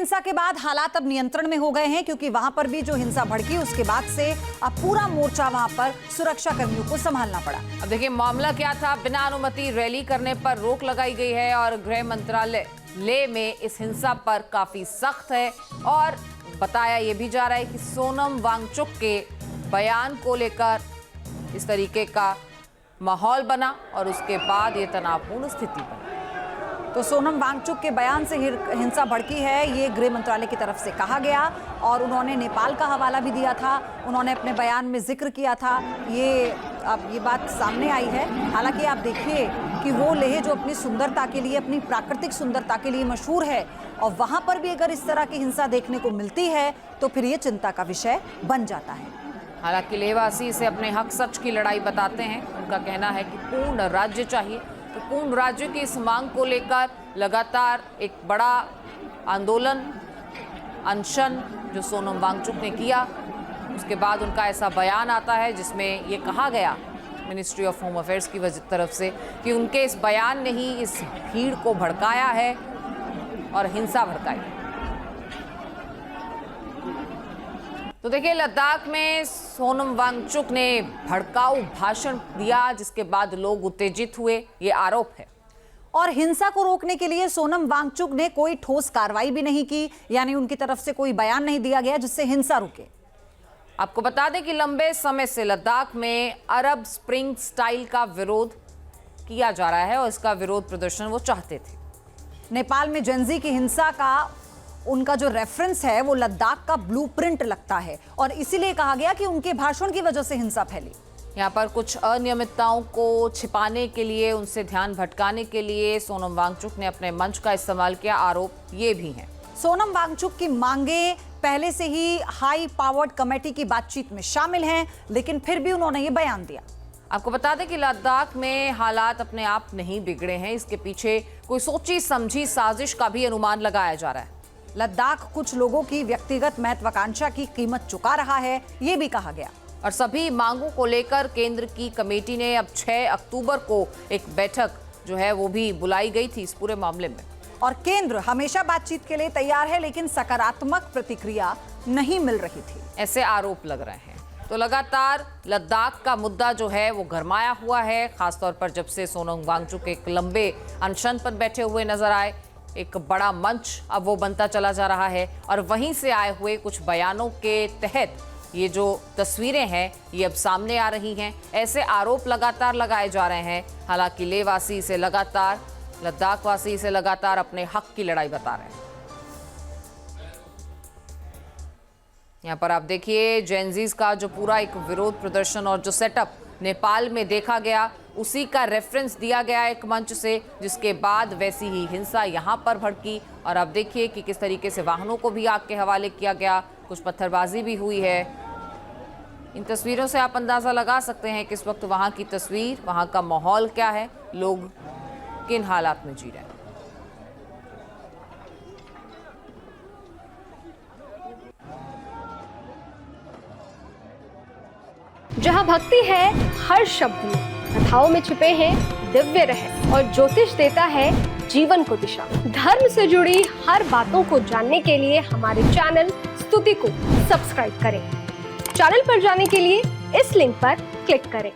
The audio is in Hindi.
हिंसा के बाद हालात अब नियंत्रण में हो गए हैं, क्योंकि वहां पर भी जो हिंसा भड़की उसके बाद से अब पूरा मोर्चा वहां पर सुरक्षा कर्मियों को संभालना पड़ा। अब देखिए मामला क्या था। बिना अनुमति रैली करने पर रोक लगाई गई है और गृह मंत्रालय लेह में इस हिंसा पर काफी सख्त है। और बताया यह भी जा रहा है कि सोनम वांगचुक के बयान को लेकर इस तरीके का माहौल बना और उसके बाद ये तनावपूर्ण स्थिति बनी। तो सोनम वांगचुक के बयान से हिंसा भड़की है, ये गृह मंत्रालय की तरफ से कहा गया और उन्होंने नेपाल का हवाला भी दिया था। उन्होंने अपने बयान में जिक्र किया था। अब ये बात सामने आई है। हालांकि आप देखिए कि वो लेह जो अपनी सुंदरता के लिए, अपनी प्राकृतिक सुंदरता के लिए मशहूर है, और वहां पर भी अगर इस तरह की हिंसा देखने को मिलती है तो फिर ये चिंता का विषय बन जाता है। हालांकि लेहवासी इसे अपने हक सच की लड़ाई बताते हैं। उनका कहना है कि पूर्ण राज्य चाहिए। तो पूर्ण राज्य की इस मांग को लेकर लगातार एक बड़ा आंदोलन, अनशन जो सोनम वांगचुक ने किया, उसके बाद उनका ऐसा बयान आता है जिसमें ये कहा गया मिनिस्ट्री ऑफ होम अफेयर्स की तरफ से कि उनके इस बयान ने ही इस भीड़ को भड़काया है और हिंसा भड़काई। तो देखिए लद्दाख में सोनम वांगचुक ने भड़काऊ भाषण दिया जिसके बाद लोग उत्तेजित हुए, ये आरोप है। और हिंसा को रोकने के लिए सोनम वांगचुक ने कोई ठोस कार्रवाई भी नहीं की, यानी उनकी तरफ से कोई बयान नहीं दिया गया जिससे हिंसा रुके। आपको बता दें कि लंबे समय से लद्दाख में अरब स्प्रिंग स्टाइल का विरोध किया जा रहा है और इसका विरोध प्रदर्शन वो चाहते थे। नेपाल में जेनजी की हिंसा का उनका जो रेफरेंस है वो लद्दाख का ब्लूप्रिंट लगता है और इसीलिए कहा गया कि उनके भाषण की वजह से हिंसा फैली। यहाँ पर कुछ अनियमितताओं को छिपाने के लिए, उनसे ध्यान भटकाने के लिए सोनम वांगचुक ने अपने मंच का इस्तेमाल किया, आरोप ये भी हैं। सोनम वांगचुक की मांगे पहले से ही हाई पावर्ड कमेटी की बातचीत में शामिल हैं, लेकिन फिर भी उन्होंने ये बयान दिया। आपको बता दें कि लद्दाख में हालात अपने आप नहीं बिगड़े हैं, इसके पीछे कोई सोची समझी साजिश का भी अनुमान लगाया जा रहा है। लद्दाख कुछ लोगों की व्यक्तिगत महत्वाकांक्षा की कीमत चुका रहा है, ये भी कहा गया। और सभी मांगों को लेकर केंद्र की कमेटी ने अब 6 अक्टूबर को एक बैठक जो है वो भी बुलाई गई थी इस पूरे मामले में। और केंद्र हमेशा बातचीत के लिए तैयार है, लेकिन सकारात्मक प्रतिक्रिया नहीं मिल रही थी, ऐसे आरोप लग रहे हैं। तो लगातार लद्दाख का मुद्दा जो है वो गरमाया हुआ है, खासतौर पर जब से सोनम वांगचुक एक लंबे अनशन पर बैठे हुए नजर आए। एक बड़ा मंच अब वो बनता चला जा रहा है और वहीं से आए हुए कुछ बयानों के तहत ये जो तस्वीरें हैं ये अब सामने आ रही हैं। ऐसे आरोप लगातार लगाए जा रहे हैं। हालांकि लेहवासी इसे लगातार, लद्दाख वासी इसे लगातार अपने हक की लड़ाई बता रहे हैं। यहाँ पर आप देखिए जेनजीज का जो पूरा एक विरोध प्रदर्शन और जो सेटअप नेपाल में देखा गया, उसी का रेफरेंस दिया गया एक मंच से, जिसके बाद वैसी ही हिंसा यहाँ पर भड़की। और अब देखिए कि किस तरीके से वाहनों को भी आग के हवाले किया गया, कुछ पत्थरबाजी भी हुई है। इन तस्वीरों से आप अंदाज़ा लगा सकते हैं कि इस वक्त वहाँ की तस्वीर, वहाँ का माहौल क्या है, लोग किन हालात में जी रहे हैं। जहाँ भक्ति है हर शब्द में, कथाओं में छुपे हैं दिव्य रहस्य और ज्योतिष देता है जीवन को दिशा। धर्म से जुड़ी हर बातों को जानने के लिए हमारे चैनल स्तुति को सब्सक्राइब करें। चैनल पर जाने के लिए इस लिंक पर क्लिक करें।